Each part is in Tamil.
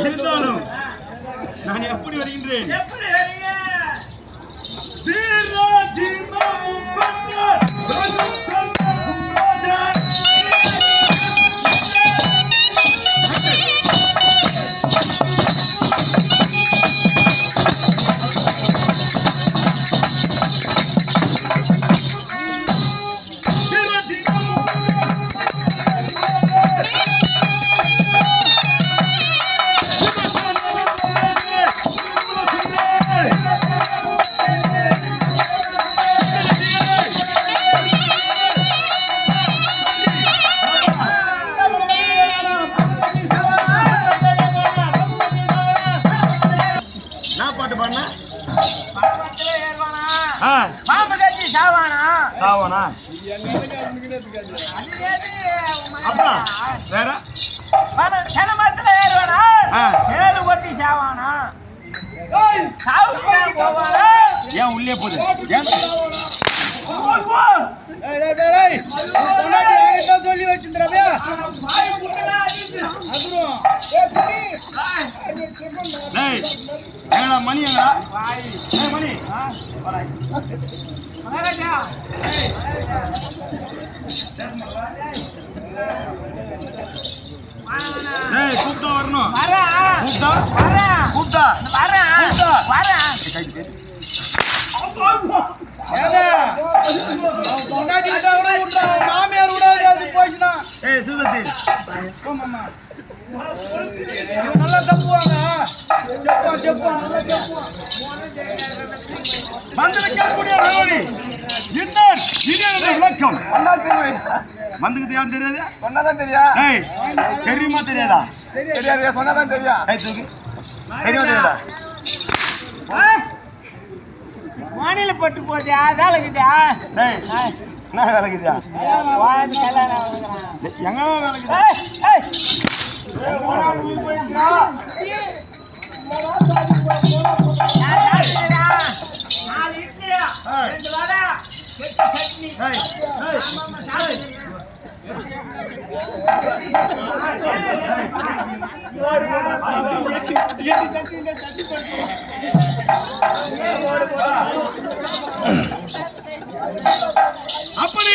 இருந்தாலும் நான் எப்படி வருகின்றேன்? ஏன் உள்ளே போகுது? சொல்லி வச்சிருந்தா மணி மணி கூப்பிட்டா வரணும். கூப்பிட்டா மாமியார் விடாது போச்சுன்னா நல்லா தப்புவாங்க. விளக்கம் மந்துக்கு யாரும் தெரியாது. தெரியுமா தெரியாதா? தெரியாது. சொன்னாதான் தெரியும். தெரியுமா தெரியாதா? மாநில பட்டு போதா வேலை இருக்குதா? என்ன வேலை இருக்குதா? எங்க வேலை இருக்குதா? அப்படி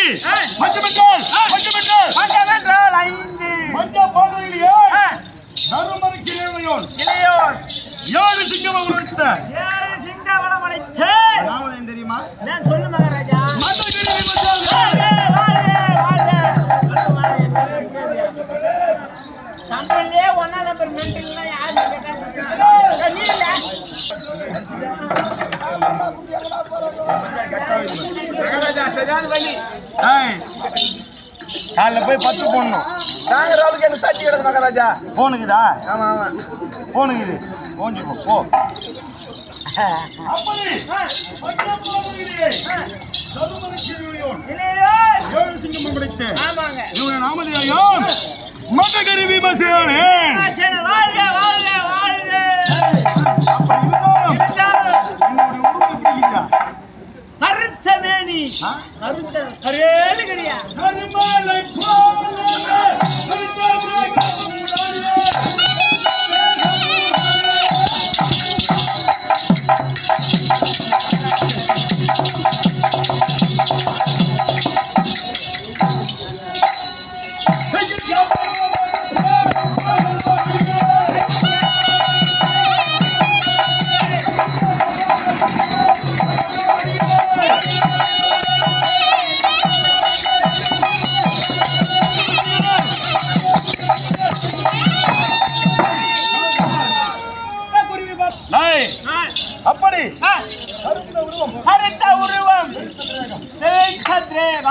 தெரியுமா? சொல்லு மகாராஜா. கம்பெனிலே 1 நம்பர் மென்டல் காலைல போய் 10 போடணும். என்ன சட்டி கிடக்கு மகாராஜா. போனுக்குதா? ஆமா ஆமா போனுக்குது. போஞ்சு போ. மதகருவி கருத்த மேனி கருத்த கரேலுகிறியா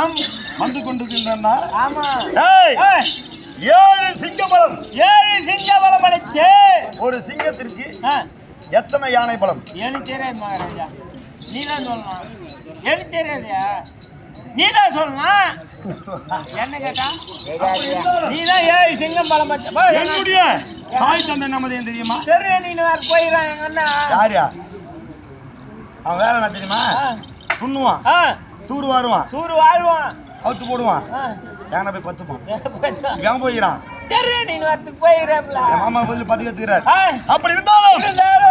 ஆம். வந்து கொண்டிருக்கின்றன. ஆமா. ஏய், ஏய், 7 சிங்கபலம். 7 சிங்கபலம் அளித்து ஒரு சிங்கத்திற்கு ஆ, எத்தனை யானை பலம்? எனக்கு தெரியாது மகாராஜா, நீதான் சொல்லலாம். எனக்கு தெரியாதியா, நீதான் சொல்லலாம். என்ன கேட்டா நீதான் 7 சிங்கம் பலம் பச்ச என்னுடைய தாய் தந்தை நமது ஏன் தெரியுமா? தெரு நீ வேற போயிடறான் எங்க அண்ணா. யாரியா அவன்? வேலை என்ன தெரியுமா? துண்ணுவான், ஆ, தூர் வாருவான், சூறு வாழ்வான். அவுத்து போடுவான், ஆ, யானை போய் பத்துப்பான். இவன் போயிடான். தெரு நீ வரத்துக்கு போயிடறாப்ல. என் மாமா பதில் பத்து கத்துக்கிறார். ஆ, அப்படி இருந்தாலும் இருந்தாலும்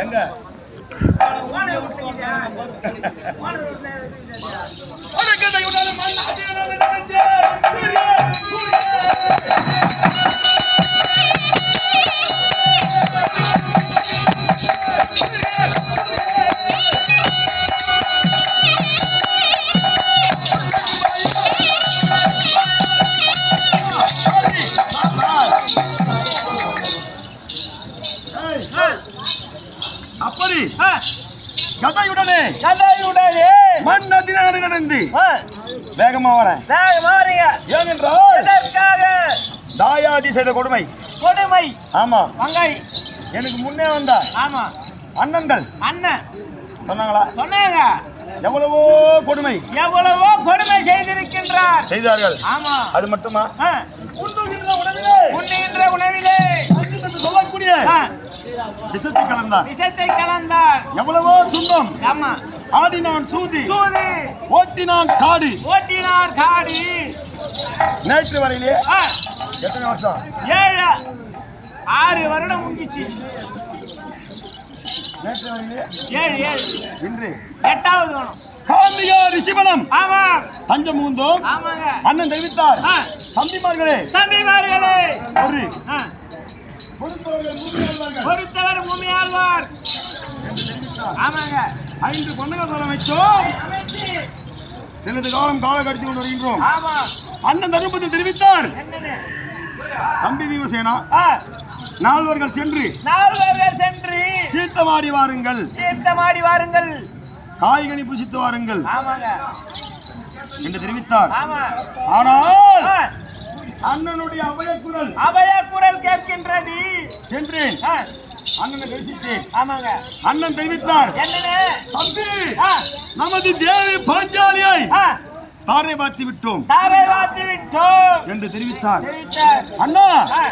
எங்க அப்படி கதையுடனே கதையுடனே மண் நதி நடந்து ஆ, வேகமா வரேன். நான் மாறிய ஏனென்றால் எதற்காக? தாயாதி செய்த கொடுமை. கொடுமை ஆமா, மங்கை. எனக்கு முன்னே வந்த ஆமா, அண்ணன்கள் அண்ணன் சொன்னாங்களா? சொன்னாங்க எவ்வளவோ கொடுமை எவ்வளவோ கொடுமை செய்திருக்கின்றார். செய்தார்கள். ஆமா, அது மட்டுமா? ஆ, உண்ணுகின்ற உணவிலே உண்ணுகின்ற உணவிலே என்று சொல்லக்கூடிய ஆ, விஷத்தை கலந்தார். விஷத்தை கலந்தார். எவ்வளவோ துன்பம். ஆமா, ஆடினான் சூதி, சூது ஓட்டினான் காடு. ஓட்டினார் காடி. நேற்று வரையிலே ஆ, எத்தனை வருஷம்? 6 வருடம் முடிஞ்சிச்சு. நேற்று வரையிலே 7 இன்று 8வது வேணும். காந்திகா ரிஷிபலம் ஆமா, தஞ்சம் முகுந்தோம். ஆமாங்க. அண்ணன் தெரிவித்தார். ஆ, தம்பிமார்களே, தம்பிமார்களே, ஒரு ஆ, பொறுப்பவர்கள் மூன்றாள்வார்கள். பொறுத்தவர் பூமி ஆழ்வார். ஆமாங்க. 5 பொண்ணுகள் அமைச்சோம். அமைச்சு. சிறிது காலம் கால கடத்தி கொண்டு வருகின்றோம். ஆமா. அண்ணன் தர்மபுத்திரன் தெரிவித்தார். என்னன்னு? தம்பி பீமசேனா, ஆ, நால்வர்கள் சென்று 4 பேர்கள் சென்று தீர்த்தமாடி வாருங்கள், தீர்த்தமாடி வாருங்கள். காய்கனி புசித்து வாருங்கள் ஆமாங்க. என்று தெரிவித்தார். ஆமா. ஆனால் ஆ, அண்ணனுடைய அபயக்குரல் அபய குரல் கேட்கின்றது. சென்றேன். ஆ, அண்ணனை தரிசித்தேன். ஆமாங்க. அண்ணன் தெரிவித்தார். என்னன்னு? தம்பி, ஆ, நமது தேவி பாஞ்சாலியை ஆ, தாரை பார்த்து விட்டோம் தாரை வாத்தி விட்டோம் என்று தெரிவித்தார். தெரிவித்தார். அண்ணா, ஆ,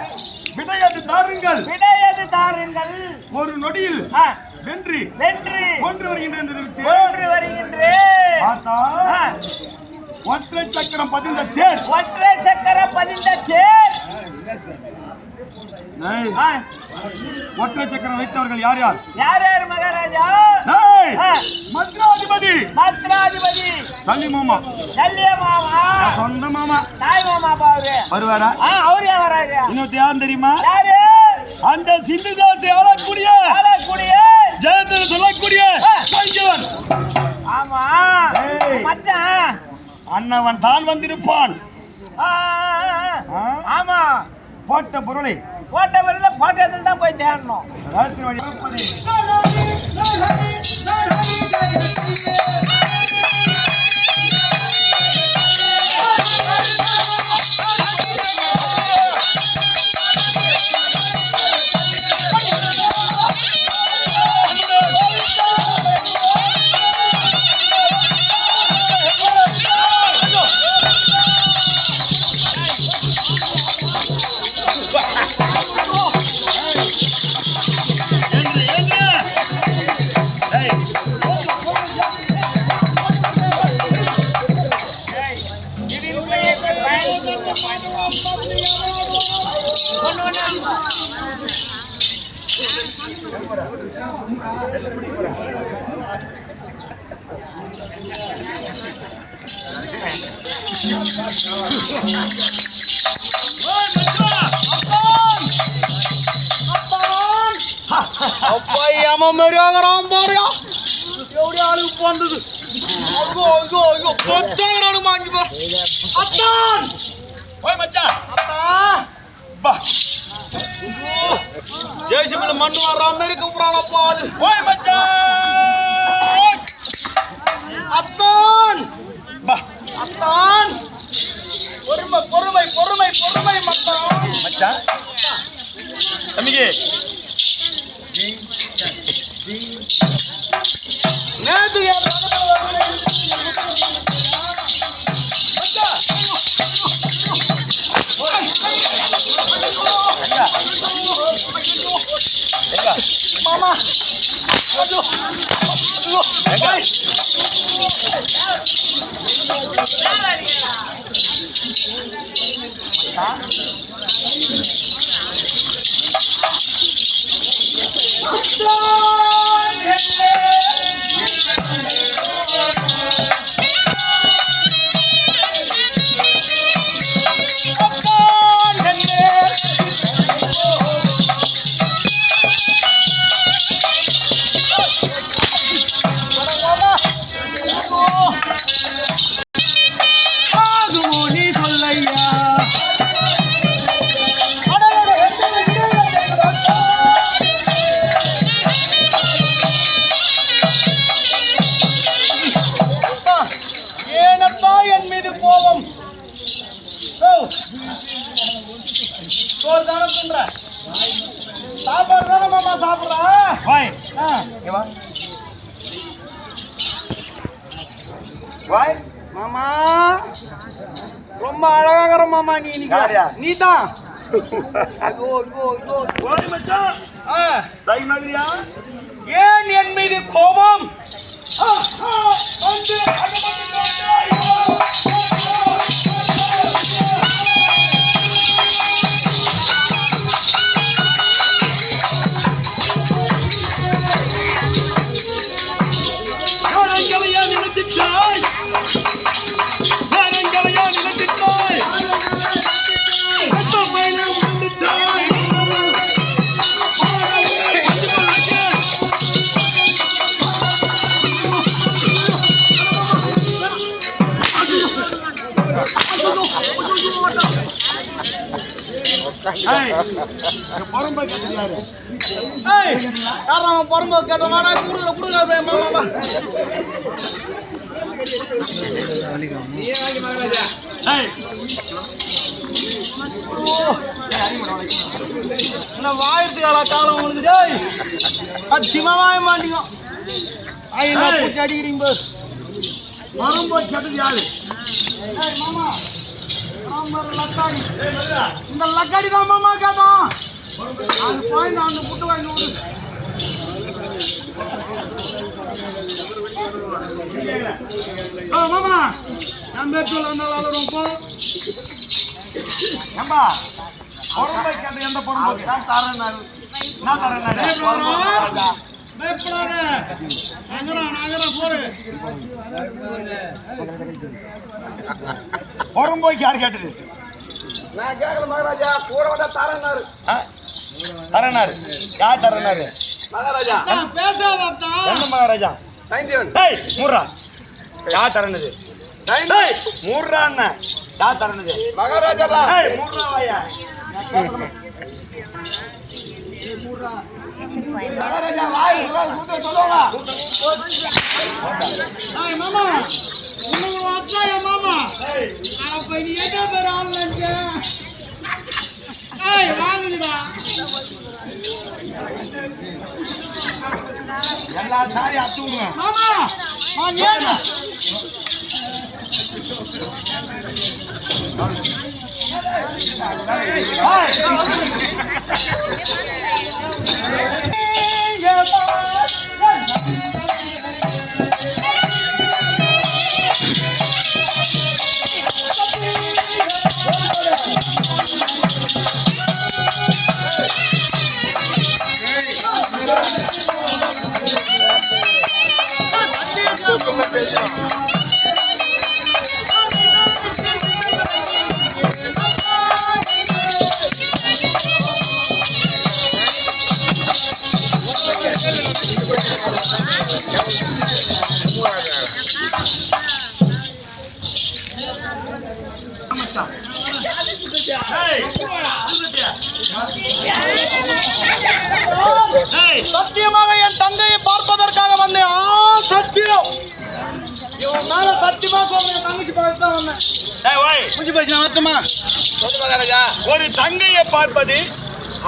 விடையது தாருங்கள். விடையது தாருங்கள். ஒரு நொடியில் ஆ, வென்று வென்று கொன்று வருகின்ற என்று தெரிவித்தேன். கொன்று வருகின்றேன். பார்த்தா ஆ, ஒற்றை சக்கரம் பதிந்த தேர். ஒற்றை சக்கர பதிந்த சேர். ஏய், ஆ, ஒற்றை சக்கரம் வைத்தவர்கள் யார் யார்? யார் யார் மகாராஜா? ஏய், ஆ, மந்திராதிபதி மத்ராதிபதி சல்லி மாமா, சல்லிய மாமா, என் சொந்த மாமா. தாய் மாமா பாரு. வருவாரா? அவரு ஏன் வராங்க? இன்னொருத்த யாரும் தெரியுமா? யாரு? அந்த சிந்துதாசை ஆளக்கூடிய ஆளக்கூடிய ஜெயத்தில் சொல்லக்கூடிய கஞ்சவன். ஆமா ஏய். மச்சான். அண்ணவன் தான் வந்திருப்பான். ஆ, ஆ? ஆமா, போட்ட பொருளை போட்ட வரல போட்டதில் தான் போய் தேடணும். ராத்திரி வழி இருப்பது. திடீர்னு போய் கொண்டு வந்தா. அப்பா ஏமா மரியாதைறான் பாருயா எவ்வளவு ஆளுக்கு வந்தது ஐயோ ஐயோ ஐயோ கொத்தாங்கறானு மாங்கி பா அத்தான் ஓய் மச்சான் அத்தா பா ஜெயசிபில மண்ணு வர மாதிரி கூப்பிடுறான் அப்பா ஆளு ஓய் மச்சான் அத்தான் பா அத்தான் பொறுமை பொறுமை பொறுமை பொறுமை மத்தான் மச்சான் தம்பிக்கு நேத்து மாமா ஐயோ ஐயோ ஏனப்பா என் மீது கோபம் சோறு தானே பண்ற சாப்பாடு தானே மாமா சாப்பிடுற ஓய் இங்க வா வாய் மாமா ரொம்ப அழகாகிற மாமா நீ யாரியா? நீ தான் ஐயோ ஐயோ ஐயோ ஓய் மச்சான் தை மாதிரியா ஏன் என் மீது கோபம் வந்து பொறுமை கேட்ட மாடா குடுக்குற குடுக்குற மாமா என்ன வாயிரத்துக்கால காலம் உங்களுக்கு அதிகமாக மாட்டீங்க பூச்சி அடிக்கிறீங்க வரும்போ கேட்டது யாரு மாமா லக்காடி இந்த லக்காடி தான் மாமா கேட்டான் அது போய் அந்த புட்டு வாங்கி விடு மாமா நம்ம பேர் வந்தாலும் ரொம்ப ஏம்பா பொறும்பை கேட்ட எந்த பொறும்பை தரேன்னாரு என்ன தரேன்னாரு பயப்படாத நகரா போடு பொறும்போய்க்கு யார் கேட்டது நான் கேட்கல மகாராஜா கூட வந்தா தரேன்னாரு தரேனாரு யார் தரேனாரு மகாராஜா பேசாதா என்ன மகாராஜா டேய் மூர்ரா யார் தரேனது டேய் மூர்ரா அண்ணா யார் தரேனது மகாராஜா டேய் மூர்ரா வாயா மகாராஜா வாய் சூத்த சொல்லுங்க மாமா இன்னும் வச்சாயா மாமா அப்ப நீ எதை பேர் ஆன்லைன்ல வாங்குடா எல்லா தாரி அத்து விடுவேன் மாமா ஏன் சத்தியமாக என் தங்கையை பார்ப்பதற்காக வந்தேன். சத்தியம் இவன் மேல சத்தியமா சொல்றேன். என் தங்கச்சி பார்த்து தான் வந்தேன். முடிஞ்சு போச்சு. நான் வரட்டுமா? சொல்லு மகாராஜா. ஒரு தங்கையை பார்ப்பது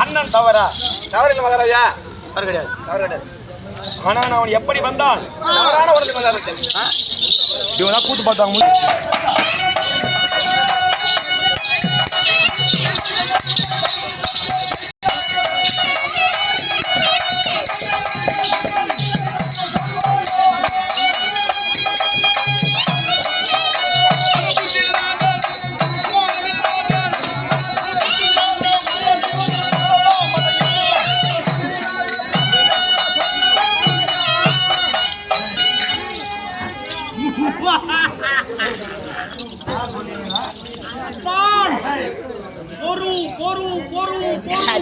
அண்ணன் தவறா? தவறில்லை மகாராஜா. தவறு கிடையாது. தவறு கிடையாது. ஆனால் அவன் எப்படி வந்தான்? தவறான ஒரு மகாராஜா. இவனா கூத்து பார்த்தாங்க. பொறு பொறு பொறு பொறு.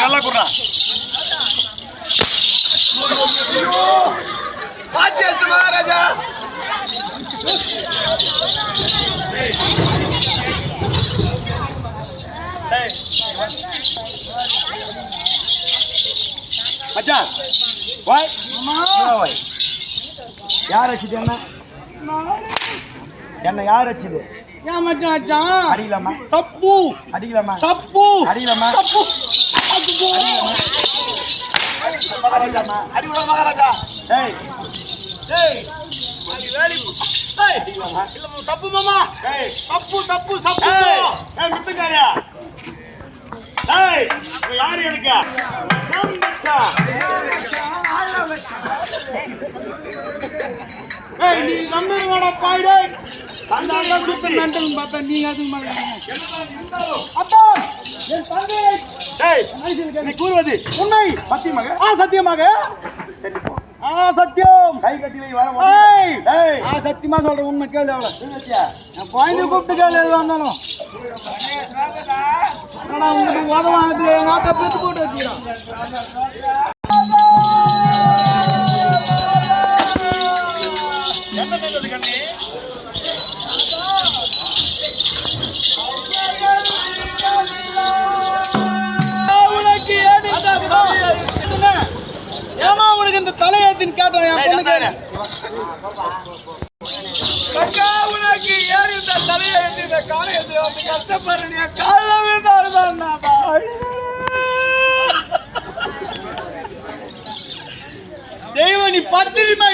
நல்லா குடுறா. மகாராஜா மச்சான் வாய் வாய். யார் வச்சுது? என்ன யார் வச்சுது? ஏன் மச்சான் அடிக்கலாமா? தப்பு அடிக்கலாமா? தப்பு அடிக்கலாமா? தப்பு. அடிக்கலாமா? அடிக்கலாமா மகாராஜா? ஏய் ஏய் அடி வேலி. ஏய் அடிக்கலாமா? இல்ல தப்பு மாமா. ஏய் தப்பு தப்பு தப்பு. ஏய் முத்துக்காரியா. ஏய் யாரு எனக்கு? சம்பச்சா. ஏய் நீ நம்புறவடா பாய்டே. அந்த சுத்த மெண்டல் பார்த்தா நீ அதுக்கு மேல அப்பா என் தங்கை. ஏய் நீ கூறுவது உண்மை சத்தியமாக? சத்தியமாக. சத்தியம். கை கட்டி வை வர. ஏய் ஏய் சத்தியமா சொல்றேன். உண்மை கேளு. அவளை என் குழந்தை கூப்பிட்டு கேளு. எதுவாக இருந்தாலும் உங்களுக்கு உதவாது. எங்க அக்கா பெத்து போட்டு வச்சுக்கிறான். என்ன சொல்றது கண்ணி? ஏமா உனக்கு இந்த தலையத்தின்னு கேட்டான் என் பொண்ணு கேளு. உனக்கு ஏன் இந்த தலையெழுத்து இந்த காலையத்தை வந்து கஷ்டப்படுறீங்க? காலமே தெய்வம் நீ பத்திரிமா.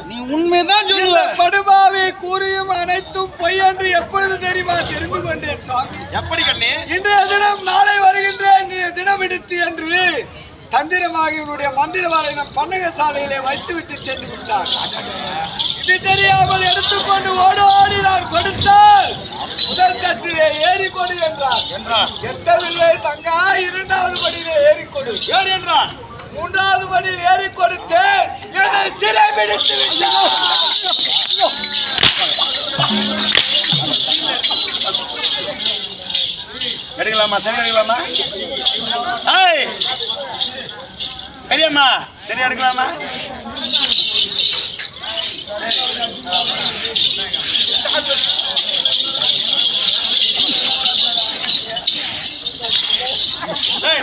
நீ உண்மைதான் சொல்லுவ. படுபாவை கூறியும் அனைத்தும் பொய் என்று எப்பொழுது தெரியுமா தெரிந்து கொண்டேன் சாமி. எப்படி கண்ணே? இன்றைய தினம் நாளை வருகின்ற தினம் எடுத்து என்று தந்திரமாக இவனுடைய மந்திரவாளை நம் பண்டக சாலையிலே வைத்துவிட்டு சென்று விட்டார். இது தெரியாமல் எடுத்துக்கொண்டு ஓடி நான் கொடுத்தால் முதல் தட்டிலே ஏறிக்கொடு என்றார். எட்டவில்லை தங்கா. இரண்டாவது படியிலே ஏறிக்கொடு என்றான். மூன்றாவது படியில் ஏறி கொடுத்து என்னை சிறை பிடித்து விட்டார். எடுக்கலாமா? சரி எடுக்கலாமா? பெரியம்மா சரி எடுக்கலாமா?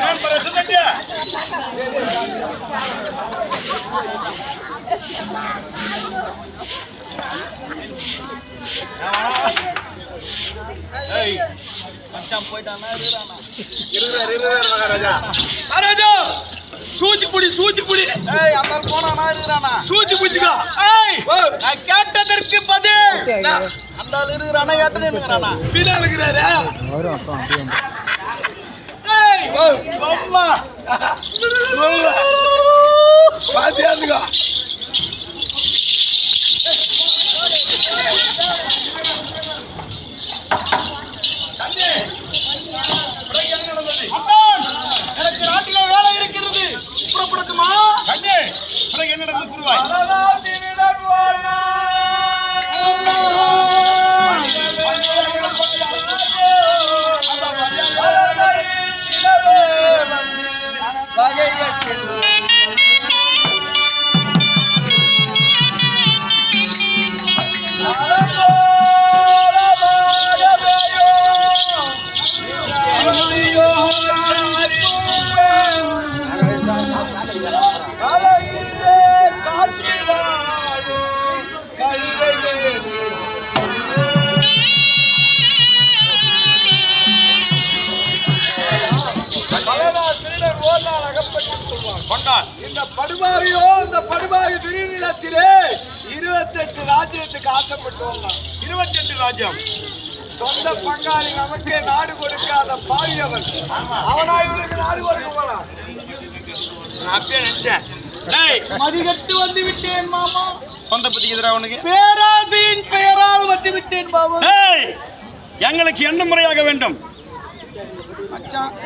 நான் சுத்தட்டியா மகாராஜா சூத்தி புடி அந்த போனா இருக்கிறானா? சூத்தி புடிச்சுக்கோ. நான் கேட்டதற்கு பதில் அந்த ஆள் இருக்கிறானா? ஏத்தனை இருக்கிறானா? பின்னால இருக்கிறாரு. பாத்தியாந்துக்கோ. எனக்கு நாட்டிலே வேலை இருக்கிறது. புறப்படட்டுமா? என்ன நடந்து புரிவாய்? இந்த படுபாவியோ இந்த படுபாவி திருநிலத்திலே 28 ராஜ்யத்துக்கு ஆசைப்பட்டு வந்தான். 28 ராஜ்யம். சொந்த பங்காளி நமக்கே நாடு கொடுக்காத பாவி அவன். அவனா இவனுக்கு நாடு கொடுக்க போறான். நான் அப்பயே நினைச்சேன். டேய், மதிகட்டு வந்து விட்டேன் மாமா. சொந்த புத்தி எதிரா உனக்கு? பேராசையின் பெயரால் வந்து விட்டேன் மாமா. டேய், எங்களுக்கு என்ன முறையாக வேண்டும்?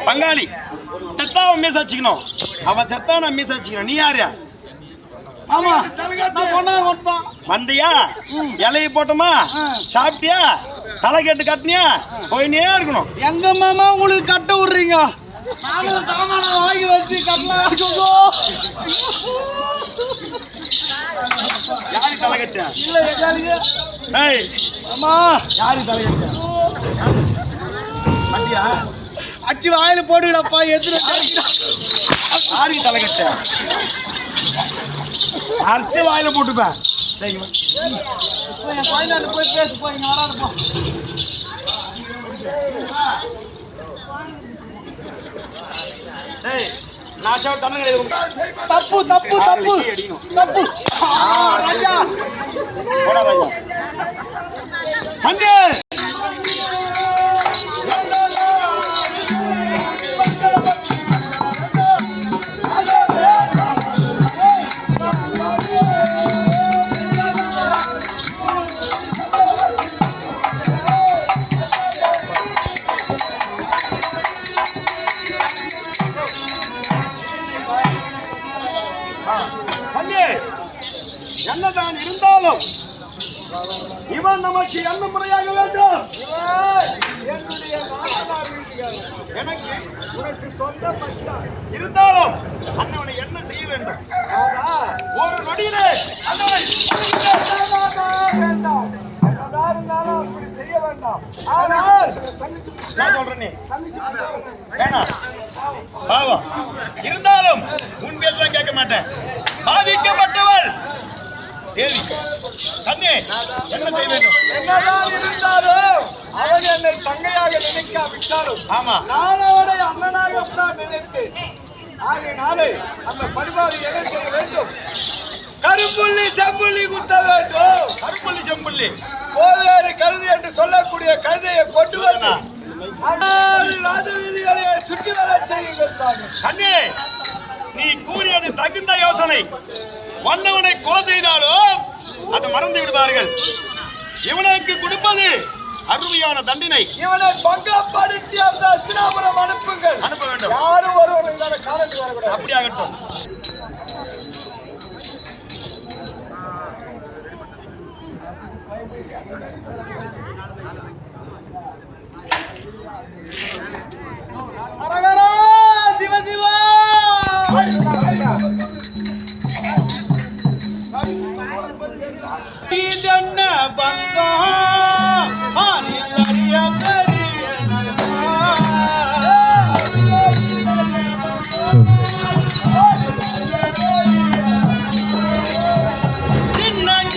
பங்காளி செத்தா அவன் மீச வச்சுக்கணும். அவன் செத்தா நான் மீச வச்சுக்கணும். நீ யாரு? ஆமா, நான் கொண்டாந்து கொடுத்தான். வந்தியா? இலையை போட்டோமா? சாப்பிட்டியா? தலை கட்டு கட்டினியா? போயினே இருக்கணும். எங்க மாமா உங்களுக்கு கட்ட விடுறீங்க? நானும் சாமான வாங்கி வச்சு கட்டலாம். யாரு தலை கட்ட? இல்ல எங்காலிங்க. ஏய் அம்மா, யாரு தலை கட்ட? வந்தியா? அச்சு வாயில போட்டுடப்பா. எதிர யாருக்கு தலை கட்ட? அறுத்து வாயில போட்டுப்பேன். என் குழந்தை போய் பேசு போய் இங்க வராதுப்பா. ஏய், நான் சார் தமிழ் கிடையாது. தப்பு தப்பு தப்பு தப்பு. ராஜா போடா ராஜா. வந்து என்னதான் இருந்தாலும் இவன் நமக்கு என்ன முறையாக வேண்டும்? என்னுடைய மாமனார் வீட்டுக்காரன். எனக்கு உனக்கு சொந்த மச்சான். இருந்தாலும் அண்ணவனை என்ன செய்ய வேண்டும்? ஆனா, ஒரு நொடியிலே அண்ணவனை வேண்டாம். என்னதான் இருந்தாலும் அப்படி செய்ய வேண்டாம். ஆனால் நான் சொல்றேன். வேணாம் பாவம். இருந்தாலும் உன் பேசலாம் கேட்க மாட்டேன். பாதிக்கப்பட்டவள் தேவி கண்ணே என்ன செய்ய வேண்டும்? என்னதான் இருந்தாலும் அவன் என்னை தங்கையாக நினைக்காவிட்டாலும் ஆமா, நான் அவனை அண்ணனாகத்தான் நினைத்தேன். ஆகையினாலே அந்த படுபாவை என்ன செய்ய வேண்டும்? கருப்புள்ளி செம்புள்ளி குத்த வேண்டும். கருப்பள்ளி செம்பள்ளி கோவேறு கழுதை என்று சொல்லக்கூடிய கழுதையை கொண்டு வரணும். ராஜவீதிகளை சுற்றி வர செய்யுங்கள் சாமி. கண்ணே, நீ கூறியது தகுந்த யோசனை. வண்ணவனை கொலை செய்தாலும் அதை மறந்து விடுவார்கள். இவனுக்கு கொடுப்பது அருமையான தண்டனை. இவனை பங்கப்படுத்தி அந்த அஸ்தினாபுரம் அனுப்புங்கள். அனுப்ப வேண்டும். யாரும் ஒருவர் காலத்துக்கு வரக்கூடாது. அப்படியாகட்டும். அரகரா சிவசிவா. இதென்ன பங்கம் அறிய பெரிய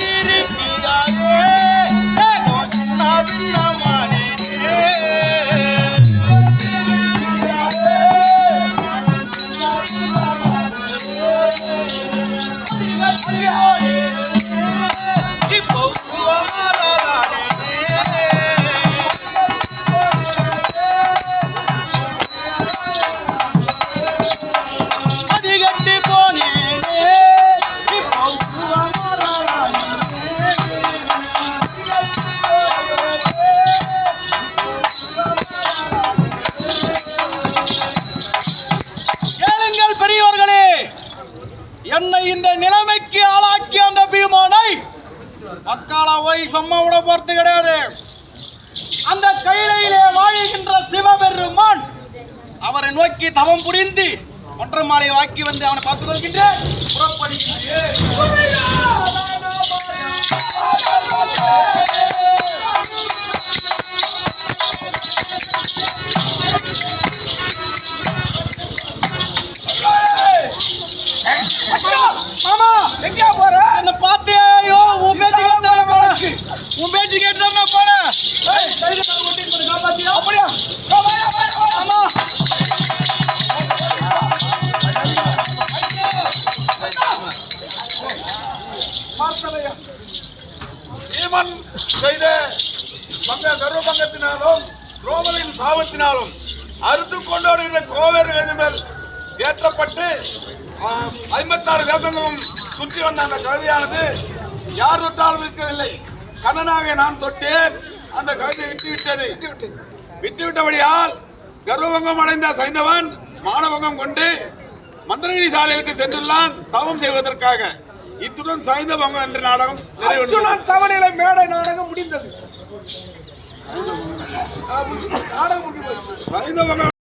சின்னஞ்சிருக்கியாயே சின்ன பின்னமானே. கேளுங்கள் பெரியவர்களே, என்னை இந்த நிலைமைக்கு ஆளாக்கி அந்த பீமானை அக்காலா போய் சும்மா விட போறது கிடையாது. அந்த கையிலே வாழ்கின்ற சிவபெருமான் அவரை நோக்கி தவம் புரிந்து ஒன்றரை மாலை வாக்கி வந்து அவனை பார்த்து கொள்கின்றேன். மாமா எங்க போற? என்ன பார்த்தே? ஐயோ, உன் பேச்சு கேட்டு போறேன். உன் பேச்சு கேட்டு தான் போறேன். அப்படியா? ஆமா. பார்த்தலையா? பீமன் செய்த கர்வபங்கத்தினாலும் ரோமலின் சாபத்தினாலும் அறுத்து கொண்டோடுகிற கோவேறு மேல் ஏற்றப்பட்டு 56 தேசங்களும் சுற்றி வந்த அந்த கழுதையானது யார் தொட்டாலும் இருக்கவில்லை. கண்ணனாக நான் தொட்டேன். அந்த கழுதை விட்டுவிட்டபடியால் கர்வபங்கம் அடைந்த சைந்தவன் மானபங்கம் கொண்டு மந்திரகிரி சாலைக்கு சென்றுள்ளான் தவம் செய்வதற்காக. இத்துடன் சைந்த பங்கம் என்ற நாடகம் அர்ஜுனன் தவணையில மேடை நாடகம் முடிந்தது. நாடகம் முடிந்தது. சைந்த பங்கம்